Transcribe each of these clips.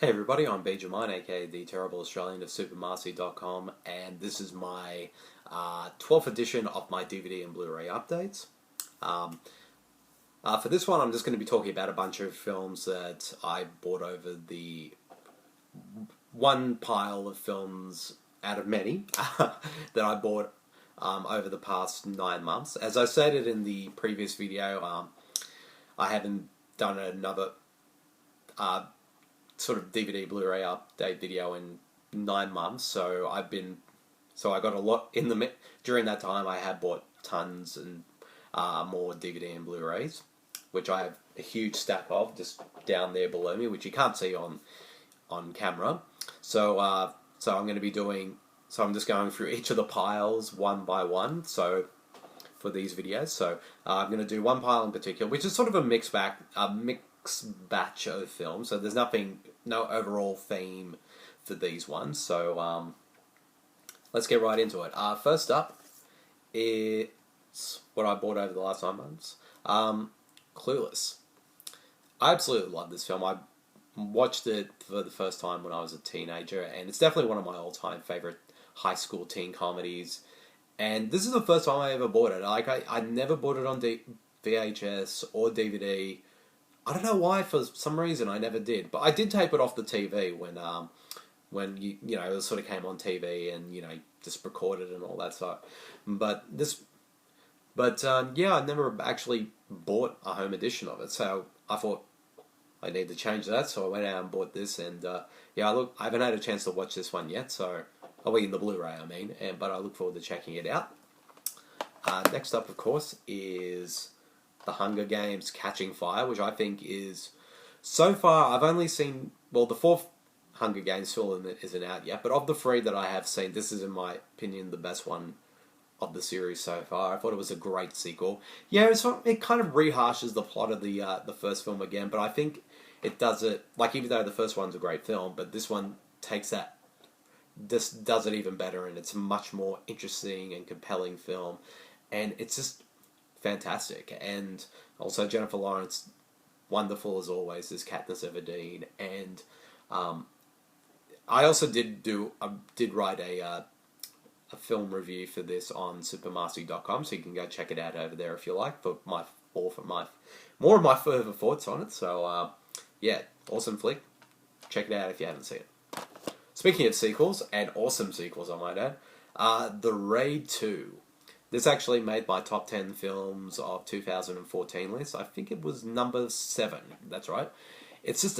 Hey everybody, I'm Bede, aka the Terrible Australian of Supermarcy.com, and this is my 12th edition of my DVD and Blu-ray updates. For this one, I'm just going to be talking about a bunch of films that I bought over the one pile of films out of many that I bought over the past 9 months. As I stated in the previous video, I haven't done another sort of DVD Blu-ray update video in 9 months, so I got a lot in during that time. I have bought tons and more DVD and Blu-rays, which I have a huge stack of just down there below me, which you can't see on camera. So I'm going to be doing. So I'm just going through each of the piles one by one. So for these videos, I'm going to do one pile in particular, which is sort of a mixed batch of films. So there's no overall theme for these ones. So let's get right into it. First up, it's what I bought over the last 9 months. Clueless. I absolutely love this film. I watched it for the first time when I was a teenager, and it's definitely one of my all-time favorite high school teen comedies. And this is the first time I ever bought it. Like I never bought it on VHS or DVD. I don't know why. For some reason, I never did. But I did tape it off the TV when it sort of came on TV and just recorded and all that stuff. But I never actually bought a home edition of it. So I thought I need to change that. So I went out and bought this. And I haven't had a chance to watch this one yet. So I'll be in the Blu-ray, but I look forward to checking it out. Next up, of course, is The Hunger Games: Catching Fire, which I think is, so far, I've only seen, the fourth Hunger Games film isn't out yet, but of the three that I have seen, this is, in my opinion, the best one of the series so far. I thought it was a great sequel. Yeah, it kind of rehashes the plot of the first film again, but I think it does it, even though the first one's a great film, but this one does it even better, and it's a much more interesting and compelling film, and it's just fantastic. And also Jennifer Lawrence, wonderful as always, as Katniss Everdeen. And I also did write a film review for this on supermarcy.com, so you can go check it out over there if you like for more of my further thoughts on it. So awesome flick. Check it out if you haven't seen it. Speaking of sequels, and awesome sequels I might add, The Raid 2. This actually made my top 10 films of 2014 list. I think it was number 7. That's right. It's just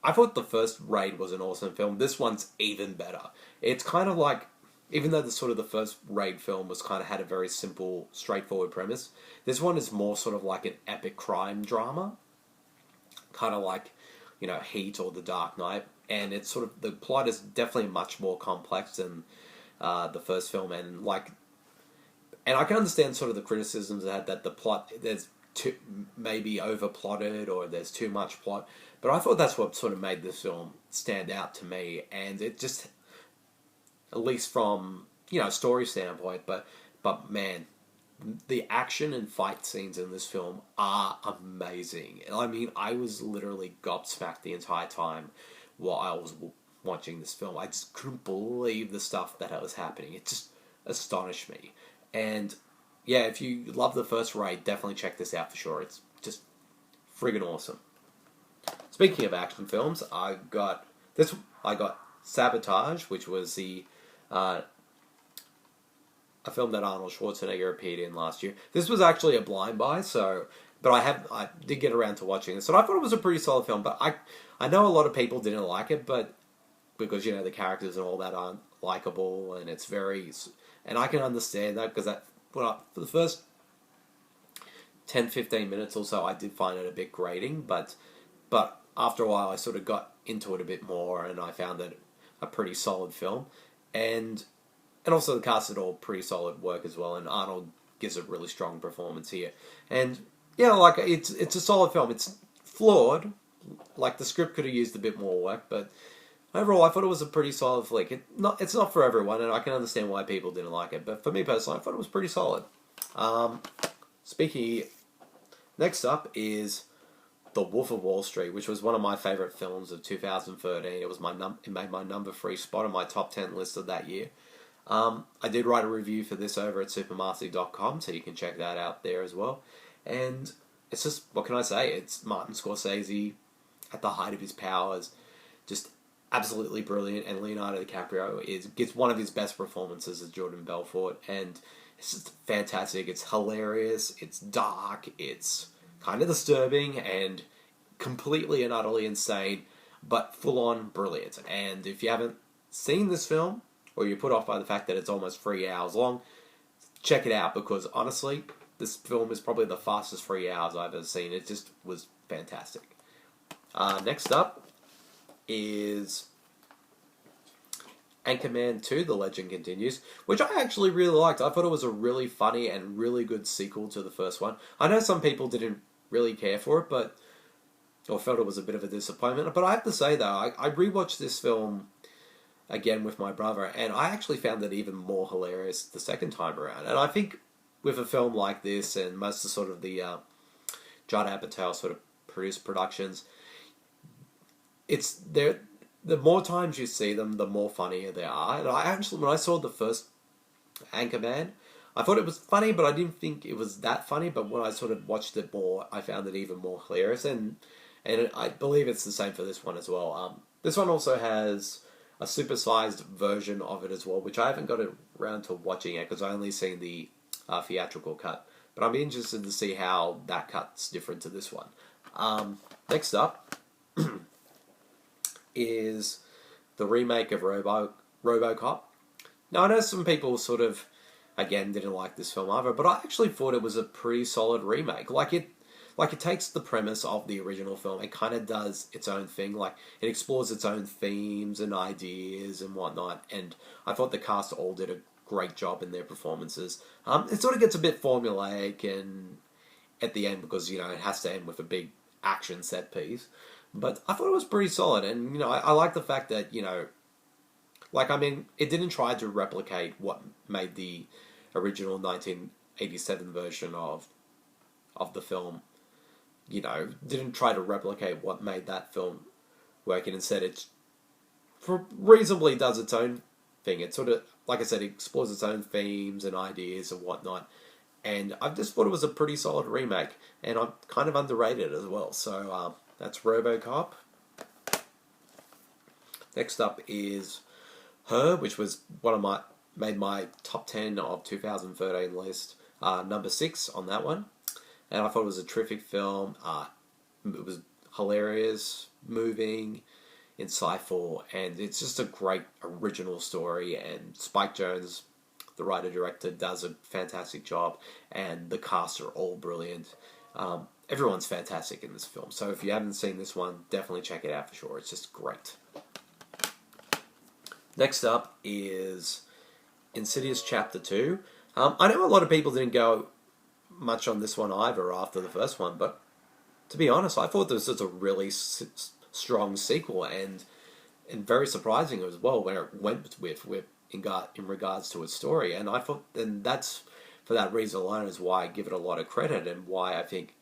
I thought the first Raid was an awesome film. This one's even better. It's kind of like, even though the first Raid film had a very simple, straightforward premise, this one is more sort of like an epic crime drama. Kind of like, Heat or The Dark Knight. And it's the plot is definitely much more complex than the first film, and I can understand the criticisms that the plot, there's maybe over plotted or there's too much plot, but I thought that's what made this film stand out to me, and it just, at least from story standpoint, but man, the action and fight scenes in this film are amazing. I mean, I was literally gobsmacked the entire time while I was watching this film. I just couldn't believe the stuff that was happening. It just astonished me. And yeah, if you love the first Raid, definitely check this out for sure. It's just friggin' awesome. Speaking of action films, I got Sabotage, which was a film that Arnold Schwarzenegger appeared in last year. This was actually a blind buy, but I did get around to watching this, and I thought it was a pretty solid film. But I know a lot of people didn't like it, but because the characters and all that aren't likable, and it's very, and I can understand that, because for the first 10-15 minutes or so, I did find it a bit grating, but after a while, I got into it a bit more, and I found it a pretty solid film, and also the cast did all pretty solid work as well, and Arnold gives a really strong performance here, and it's a solid film. It's flawed, the script could have used a bit more work, but overall, I thought it was a pretty solid flick. It's not for everyone, and I can understand why people didn't like it, but for me personally, I thought it was pretty solid. Next up is The Wolf of Wall Street, which was one of my favorite films of 2013. It was it made my number 3 spot on my top 10 list of that year. I did write a review for this over at supermarcy.com, so you can check that out there as well. And it's just, what can I say? It's Martin Scorsese at the height of his powers, just absolutely brilliant. And Leonardo DiCaprio gets one of his best performances as Jordan Belfort, and it's just fantastic. It's hilarious. It's dark. It's kind of disturbing and completely and utterly insane, but full on brilliant. And if you haven't seen this film, or you're put off by the fact that it's almost 3 hours long, check it out, because honestly, this film is probably the fastest 3 hours I've ever seen. It just was fantastic. Next up is Anchorman 2, The Legend Continues, which I actually really liked. I thought it was a really funny and really good sequel to the first one. I know some people didn't really care for it, or felt it was a bit of a disappointment, but I have to say though, I rewatched this film again with my brother, and I actually found it even more hilarious the second time around. And I think with a film like this, and most of sort of the Judd Apatow sort of produced productions, it's there. The more times you see them, the more funnier they are. And I actually, when I saw the first Anchorman, I thought it was funny, but I didn't think it was that funny. But when I sort of watched it more, I found it even more hilarious. And I believe it's the same for this one as well. This one also has a supersized version of it as well, which I haven't got around to watching yet because I only seen the theatrical cut. But I'm interested to see how that cut's different to this one. Next up is the remake of RoboCop. Now, I know some people sort of, again, didn't like this film either, but I actually thought it was a pretty solid remake. Like it takes the premise of the original film and kind of does its own thing. Like, it explores its own themes and ideas and whatnot, and I thought the cast all did a great job in their performances. It sort of gets a bit formulaic and at the end because, it has to end with a big action set piece. But I thought it was pretty solid, and, I like the fact that, it didn't try to replicate what made the original 1987 version of the film, didn't try to replicate what made that film work, and instead it reasonably does its own thing. It sort of, like I said, it explores its own themes and ideas and whatnot, and I just thought it was a pretty solid remake, and I'm kind of underrated as well, so, that's RoboCop. Next up is Her, which was made my top 10 of 2013 list. Number 6 on that one. And I thought it was a terrific film. It was hilarious, moving, insightful, and it's just a great original story. And Spike Jonze, the writer-director, does a fantastic job, and the cast are all brilliant. Everyone's fantastic in this film, so if you haven't seen this one, definitely check it out for sure. It's just great. Next up is Insidious Chapter 2. I know a lot of people didn't go much on this one either after the first one, but to be honest, I thought this was a really strong sequel and very surprising as well when it went in regards to its story. And I thought, and that's for that reason alone is why I give it a lot of credit and why I think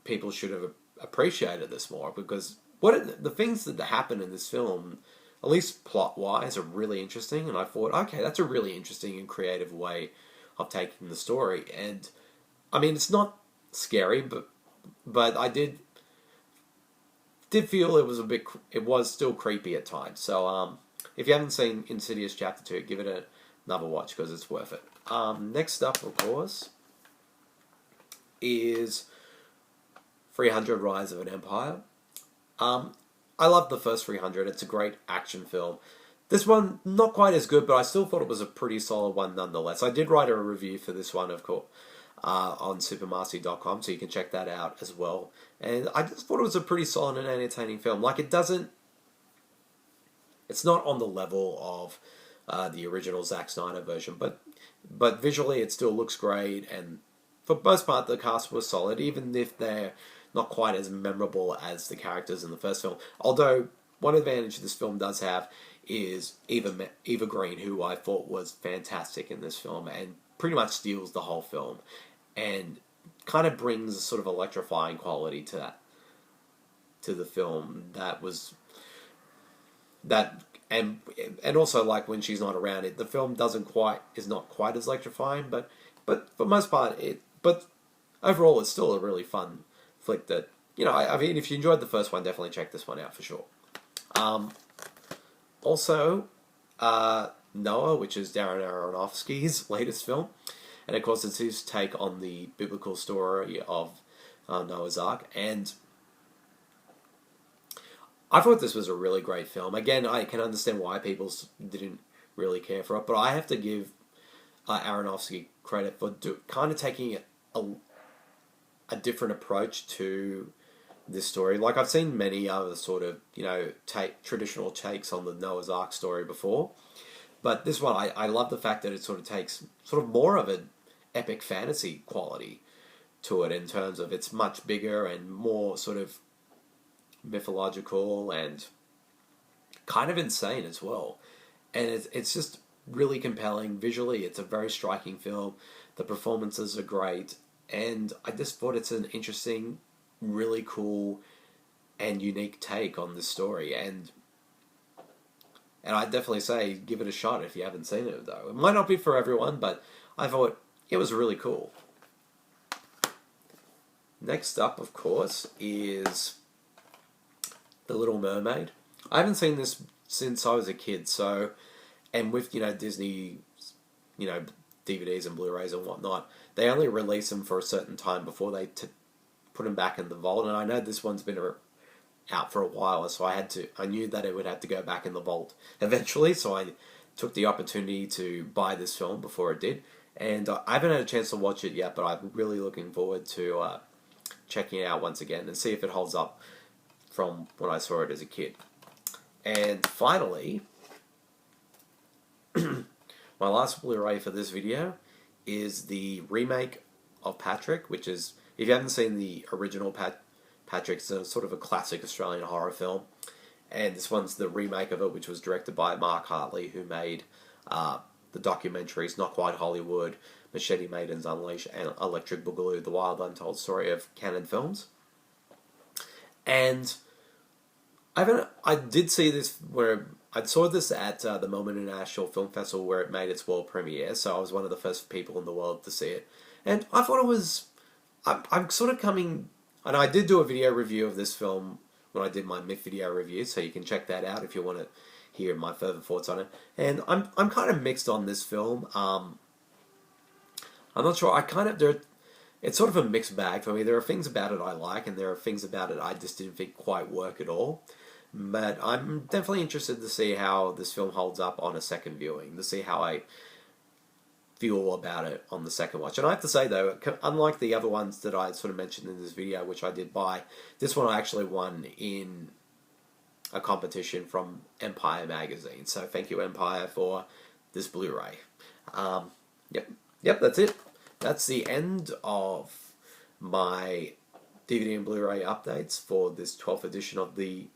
people should have appreciated this more, because the things that happen in this film, at least plot-wise, are really interesting, and I thought, okay, that's a really interesting and creative way of taking the story. And, it's not scary, but I did feel it was still creepy at times. So, if you haven't seen Insidious Chapter 2, give it another watch, because it's worth it. Next up, of course, is 300 Rise of an Empire. I love the first 300. It's a great action film. This one, not quite as good, but I still thought it was a pretty solid one nonetheless. I did write a review for this one, of course, on supermarcy.com, so you can check that out as well. And I just thought it was a pretty solid and entertaining film. Like, it's not on the level of the original Zack Snyder version, but visually it still looks great, and for the most part the cast was solid, even if they're not quite as memorable as the characters in the first film. Although, one advantage this film does have is Eva Green, who I thought was fantastic in this film, and pretty much steals the whole film. And kind of brings a sort of electrifying quality to the film that and also like when she's not around it, the film is not quite as electrifying, but for the most part but overall it's still a really fun flick that, I mean, if you enjoyed the first one, definitely check this one out for sure. Also, Noah, which is Darren Aronofsky's latest film, and of course it's his take on the biblical story of Noah's Ark, and I thought this was a really great film. Again, I can understand why people didn't really care for it, but I have to give Aronofsky credit for kind of taking a different approach to this story. Like, I've seen many other sort of, traditional takes on the Noah's Ark story before, but this one, I love the fact that it sort of takes sort of more of an epic fantasy quality to it, in terms of it's much bigger and more sort of mythological and kind of insane as well. And it's just really compelling. Visually, it's a very striking film. The performances are great. And I just thought it's an interesting, really cool, and unique take on this story. And I'd definitely say give it a shot if you haven't seen it, though. It might not be for everyone, but I thought it was really cool. Next up, of course, is The Little Mermaid. I haven't seen this since I was a kid, so, and with, Disney, DVDs and Blu-rays and whatnot, they only release them for a certain time before they put them back in the vault, and I know this one's been out for a while, so I knew that it would have to go back in the vault eventually, so I took the opportunity to buy this film before it did, and I haven't had a chance to watch it yet, but I'm really looking forward to checking it out once again and see if it holds up from when I saw it as a kid. And finally, my last Blu-ray for this video is the remake of Patrick, which is, if you haven't seen the original Patrick, it's a sort of a classic Australian horror film, and this one's the remake of it, which was directed by Mark Hartley, who made the documentaries Not Quite Hollywood, Machete Maidens Unleashed, and Electric Boogaloo, The Wild Untold Story of Canon Films. And I did see this I saw this at the Melbourne International Film Festival, where it made its world premiere, so I was one of the first people in the world to see it. And I thought it was, I'm sort of coming, and I did do a video review of this film when I did my Myth video review, so you can check that out if you want to hear my further thoughts on it. And I'm kind of mixed on this film. I'm not sure, it's sort of a mixed bag for me. There are things about it I like, and there are things about it I just didn't think quite work at all. But I'm definitely interested to see how this film holds up on a second viewing, to see how I feel about it on the second watch. And I have to say, though, unlike the other ones that I sort of mentioned in this video, which I did buy, this one I actually won in a competition from Empire magazine. So thank you, Empire, for this Blu-ray. Yep, that's it. That's the end of my DVD and Blu-ray updates for this 12th edition of the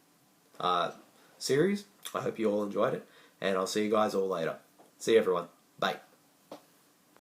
series. I hope you all enjoyed it, and I'll see you guys all later. See you, everyone. Bye.